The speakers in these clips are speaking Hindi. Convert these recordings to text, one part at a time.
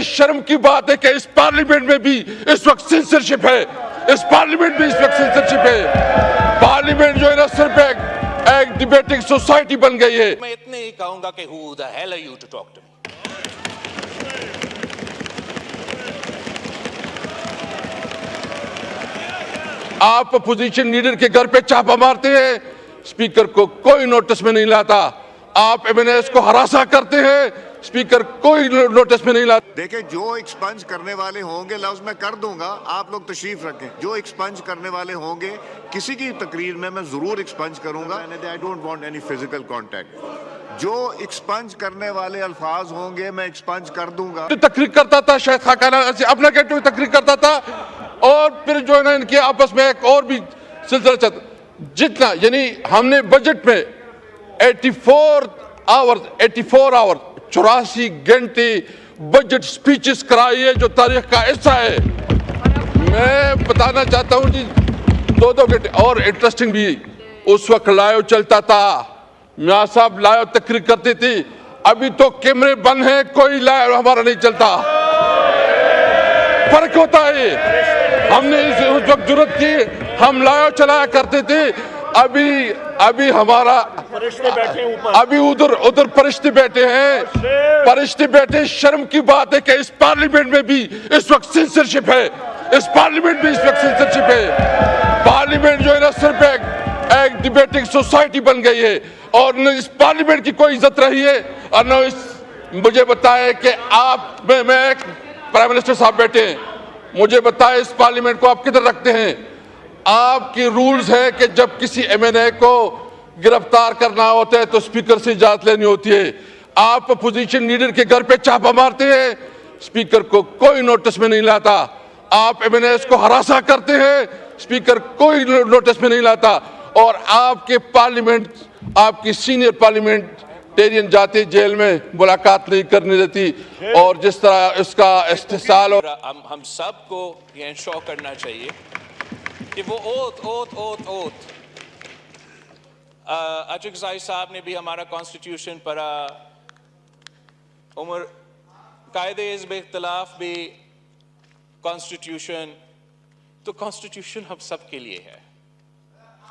शर्म की बात है कि इस पार्लियामेंट में भी इस वक्त सेंसरशिप है। इस पार्लियामेंट में इस वक्त सेंसरशिप है। पार्लियामेंट जो है ना सिर्फ एक डिबेटिंग सोसाइटी बन गई है। मैं इतने ही कहूंगा कि who the hell are you to talk to me? आप अपोजिशन लीडर के घर पे छापा मारते हैं, स्पीकर को कोई नोटिस में नहीं लाता। आप एमएनएस को हरासा करते हैं, स्पीकर कोई नोटिस में नहीं लाता। देखिए, जो एक्सपंज करने वाले होंगे लफ्ज मैं कर दूंगा, आप लोग तशरीफ रखें। जो एक्सपंज करने वाले होंगे किसी की तकरीर में मैं जरूर एक्सपंज करूंगा। I don't want any physical contact. जो एक्सपंज करने वाले अल्फाज होंगे मैं एक्सपंज कर दूंगा। तो तकरीर करता था, शायद खाकाना अपना कहते हुए तकरीर करता था, और फिर जो है ना इनके आपस में एक और भी सिलसिला चलता। जितना यानी हमने बजट में 84 आवर्स 84 घंटे बजट स्पीचेस कराई है, जो तारीख का हिस्सा है। मैं बताना चाहता हूं जी, 2-2 घंटे। और इंटरेस्टिंग भी, उस वक्त लाइव चलता था, मियां साहब लाइव तकरीर करते थे। अभी तो कैमरे बंद हैं, कोई लाइव हमारा नहीं चलता। फर्क होता है। हमने उस वक्त जरूरत की, हम लाइव चलाया करते थे। अभी हमारा फरिश्ते बैठे ऊपर, अभी उधर फरिश्ते बैठे हैं। फरिश्ते बैठे। शर्म की बात है कि इस पार्लियामेंट में भी इस वक्त सेंसरशिप है। इस पार्लियामेंट में इस वक्त सेंसरशिप है। पार्लियामेंट जो है ना सिर्फ एक डिबेटिंग सोसाइटी बन गई है, और न इस पार्लियामेंट की कोई इज्जत रही है, और न मुझे बताए कि आप मैं प्राइम मिनिस्टर साहब बैठे हैं, मुझे बताए इस पार्लियामेंट को आप किधर रखते हैं? आपकी रूल्स है कि जब किसी एमएनए को गिरफ्तार करना होता है तो स्पीकर से इजाजत लेनी होती है। आप अपोजिशन लीडर के घर पे छापा मारते हैं, स्पीकर को कोई नोटिस में नहीं लाता। आप एमएनएस को हरासा करते हैं, स्पीकर कोई नोटिस में नहीं लाता। और आपके पार्लियामेंट, आपकी सीनियर पार्लियामेंटेरियन जाते जेल में, मुलाकात नहीं करने देती। और जिस तरह इसका इस्तेसाल, और हम सबको ये इंश्योर करना चाहिए कि वो ओथ अचक साहब ने भी हमारा कॉन्स्टिट्यूशन पढ़ा, उमर कायदे हिज़्ब इख्तिलाफ भी कॉन्स्टिट्यूशन, तो कॉन्स्टिट्यूशन हम सब के लिए है।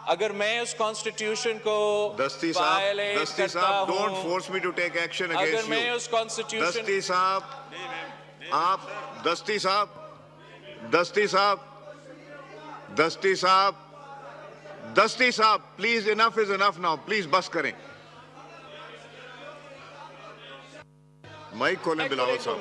अगर मैं उस कॉन्स्टिट्यूशन को वायलेट करता हूं, don't force me to take action against you. अगर मैं उस कॉन्स्टिट्यूशन, दस्ती साहब please, enough is enough now, please बस करें। माइक खोलें बिलावल साहब।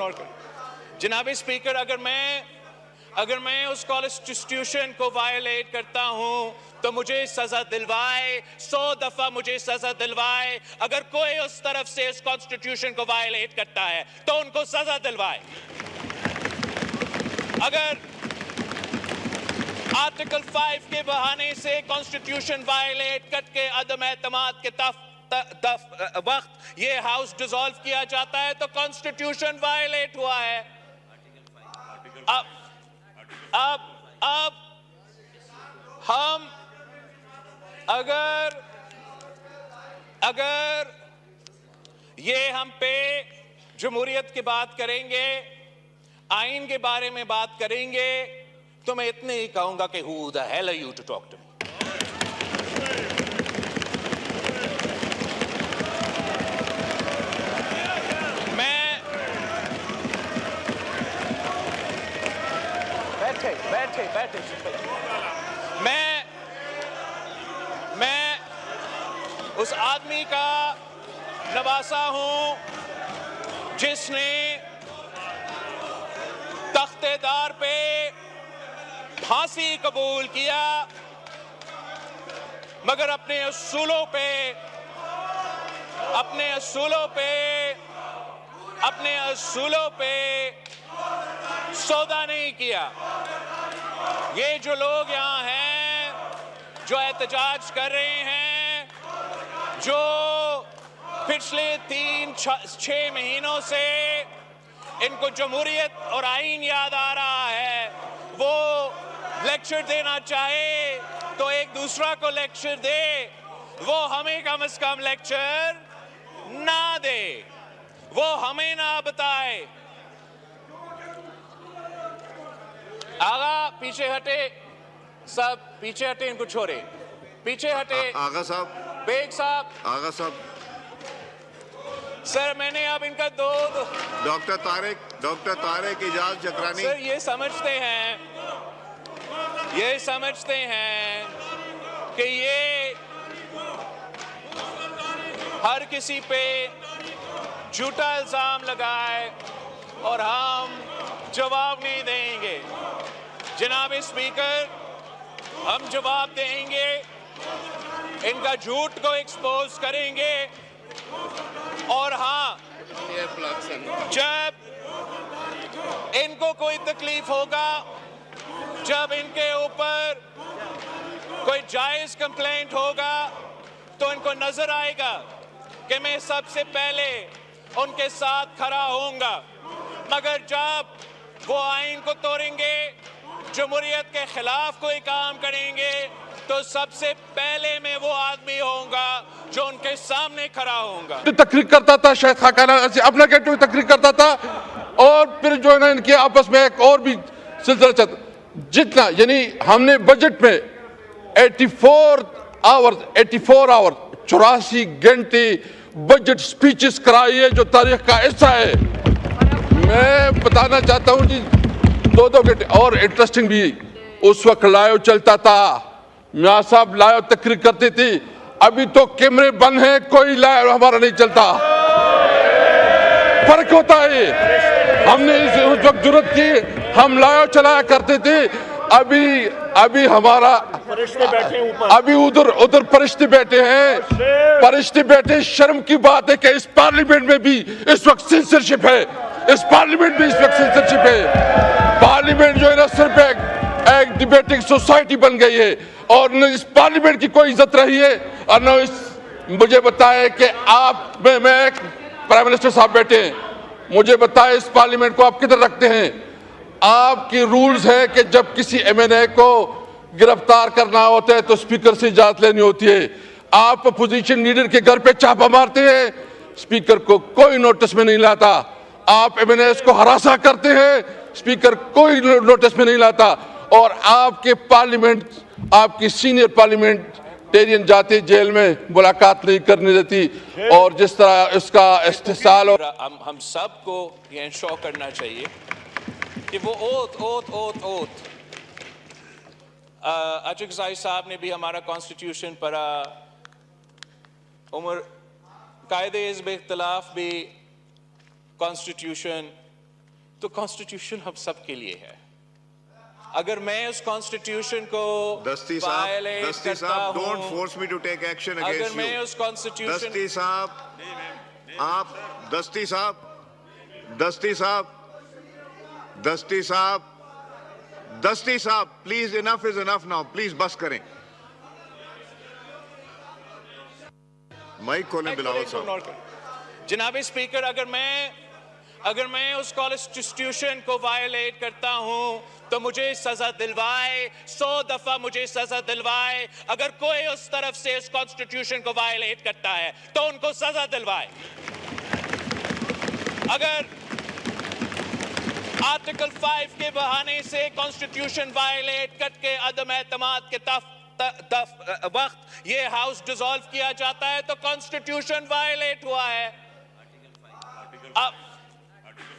जनाब स्पीकर, अगर मैं उस कॉन्स्टिट्यूशन को वायलेट करता हूं तो मुझे सजा दिलवाए, 100 दफा मुझे सजा दिलवाए। अगर कोई उस तरफ से उस कॉन्स्टिट्यूशन को वायलेट करता है तो उनको सजा दिलवाए। अगर आर्टिकल 5 के बहाने से कॉन्स्टिट्यूशन वायलेट करके अदम एतमाद के वक्त ये हाउस डिसॉल्व किया जाता है तो कॉन्स्टिट्यूशन वायलेट हुआ है। अब हम अगर ये हम पे जमहूरियत की बात करेंगे, आइन के बारे में बात करेंगे, तो मैं इतने ही कहूंगा कि who the hell are you to talk to me? बैठे मैं उस आदमी का नवासा हूं जिसने तख्तेदार पे फांसी कबूल किया, मगर अपने असूलों पे सौदा नहीं किया। ये जो लोग यहाँ हैं, जो एहतजाज कर रहे हैं, जो पिछले 3-6 महीनों से इनको जमहूरियत और आइन याद आ रहा है, वो लेक्चर देना चाहे तो एक दूसरा को लेक्चर दे, वो हमें कम से कम लेक्चर ना दे, वो हमें ना बताए। आगा पीछे हटे, सब पीछे हटे, इनको छोड़े, पीछे हटे। आगा साहब, बेग साहब, आगा साहब, सर मैंने अब इनका दो डॉक्टर तारिक इजाज चक्रानी। सर ये समझते हैं कि ये हर किसी पे झूठा इल्जाम लगाए और हम जवाब नहीं देंगे। जनाब स्पीकर, हम जवाब देंगे, इनका झूठ को एक्सपोज करेंगे। और हाँ, जब इनको कोई तकलीफ होगा, जब इनके ऊपर कोई जायज कंप्लेंट होगा, तो इनको नजर आएगा कि मैं सबसे पहले उनके साथ खड़ा होऊंगा। मगर जब वो आइन को तोड़ेंगे, जमहूरियत के खिलाफ कोई काम करेंगे, तो सबसे पहले मैं वो आदमी होऊंगा जो उनके सामने खड़ा होऊंगा। तकरीर करता था, शायद खाकाना अपना कहते हुए तकरीर करता था, और फिर जो है ना इनके आपस में एक और भी सिलसिला चलता। जितना यानी हमने बजट में 84 आवर 84 घंटे बजट स्पीचेस कराई है, जो तारीख का हिस्सा है। मैं बताना चाहता हूं जी, 2-2 घंटे। और इंटरेस्टिंग भी, उस वक्त लाइव चलता था, मियां साहब लाइव तकरीर करते थे। अभी तो कैमरे बंद हैं, कोई लाइव हमारा नहीं चलता। फर्क होता है। हमने उस वक्त जरूरत की, हम लाइव चलाया करते थे। अभी हमारा अभी उधर फरिश्ते बैठे हैं, फरिश्ते बैठे। शर्म की बात है कि इस पार्लियामेंट में भी इस वक्त सेंसरशिप है, इस पार्लियामेंट में इस वक्त सेंसरशिप है। पार्लियामेंट जो है ना सिर्फ एक डिबेटिंग सोसाइटी बन गई है, और न इस पार्लियामेंट की कोई इज्जत रही है, और न मुझे बताए कि आप मैं प्राइम मिनिस्टर साहब बैठे हैं, मुझे बताए इस पार्लियामेंट को आप किधर रखते हैं? आपकी रूल्स है कि जब किसी एमएनए को गिरफ्तार करना होता है तो स्पीकर से इजाजत लेनी होती है। आप अपोजिशन लीडर के घर पे छापा मारते हैं, स्पीकर को कोई नोटिस में नहीं लाता। आप एमएनए को हरासा करते हैं, स्पीकर कोई नोटिस में नहीं लाता। और आपके पार्लियामेंट, आपकी सीनियर पार्लियामेंटेरियन जाते जेल में, मुलाकात नहीं करने देती। और जिस तरह इसका इस्तेसाल, और हम सबको ये इंश्योर करना चाहिए कि वो ओथ अचक साहब ने भी हमारा कॉन्स्टिट्यूशन पढ़ा, उमर कायदे हिज़्ब इख्तिलाफ भी कॉन्स्टिट्यूशन, तो कॉन्स्टिट्यूशन हम सब के लिए है। अगर मैं उस कॉन्स्टिट्यूशन को वायलेट करता हूं, don't force me to take action against you. अगर मैं उस कॉन्स्टिट्यूशन, दस्ती साहब please, enough is enough now, please बस करें। माइक खोलें बिलावल साहब। जनाब स्पीकर, अगर मैं उस कॉन्स्टिट्यूशन को वायलेट करता हूं तो मुझे सजा दिलवाए, 100 दफा मुझे सजा दिलवाए। अगर कोई उस तरफ से उस कॉन्स्टिट्यूशन को वायलेट करता है तो उनको सजा दिलवाए। अगर आर्टिकल 5 के बहाने से कॉन्स्टिट्यूशन वायलेट करके अदम एतमाद के वक्त ये हाउस डिसॉल्व किया जाता है तो कॉन्स्टिट्यूशन वायलेट हुआ है।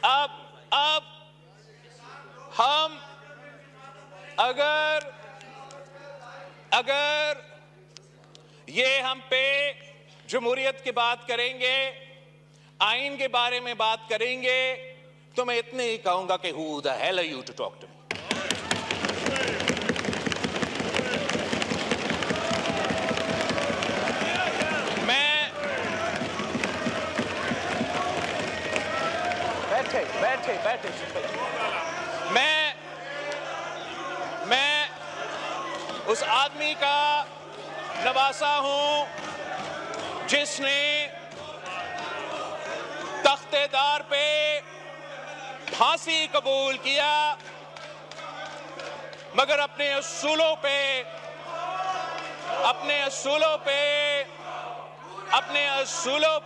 अब हम अगर ये हम पे जमहूरियत की बात करेंगे, आइन के बारे में बात करेंगे, तो मैं इतने ही कहूंगा कि who the hell are you to talk to me? बैठे मैं उस आदमी का नवासा हूं जिसने तख्तेदार पे फांसी कबूल किया, मगर अपने असूलों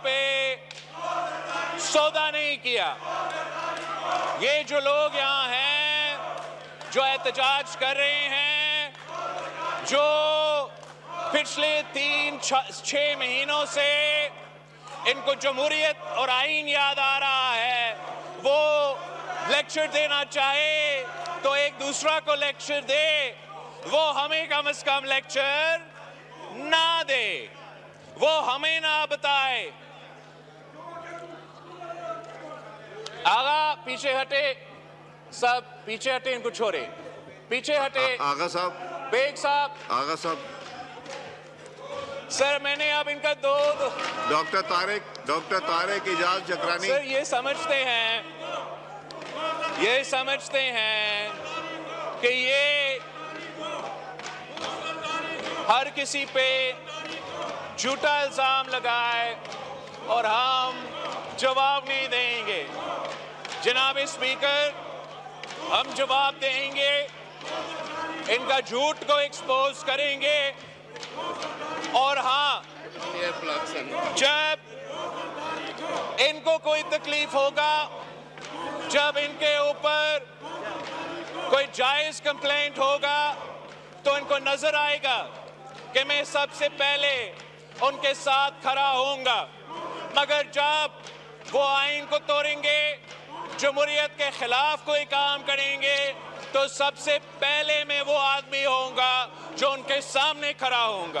पे सौदा नहीं किया। ये जो लोग यहाँ हैं जो एहतजाज कर रहे हैं, जो पिछले 3-6 महीनों से इनको जमहूरियत और आईन याद आ रहा है, वो लेक्चर देना चाहे तो एक दूसरा को लेक्चर दे, वो हमें कम से कम लेक्चर ना दे, वो हमें ना बताए। आगा पीछे हटे, सब पीछे हटे, इनको छोड़े, पीछे हटे। आगा साहब, बेग साहब, आगा साहब, सर मैंने अब इनका दो डॉक्टर तारिक इजाज चक्रानी। सर ये समझते हैं कि ये हर किसी पे झूठा इल्जाम लगाए और हम जवाब नहीं देंगे। जनाब स्पीकर, हम जवाब देंगे, इनका झूठ को एक्सपोज करेंगे। और हाँ, जब इनको कोई तकलीफ होगा, जब इनके ऊपर कोई जायज कंप्लेंट होगा, तो इनको नजर आएगा कि मैं सबसे पहले उनके साथ खड़ा होऊंगा। मगर जब वो आइन को तोड़ेंगे, जमहूरियत के खिलाफ कोई काम करेंगे, तो सबसे पहले मैं वो आदमी होऊंगा जो उनके सामने खड़ा होऊंगा।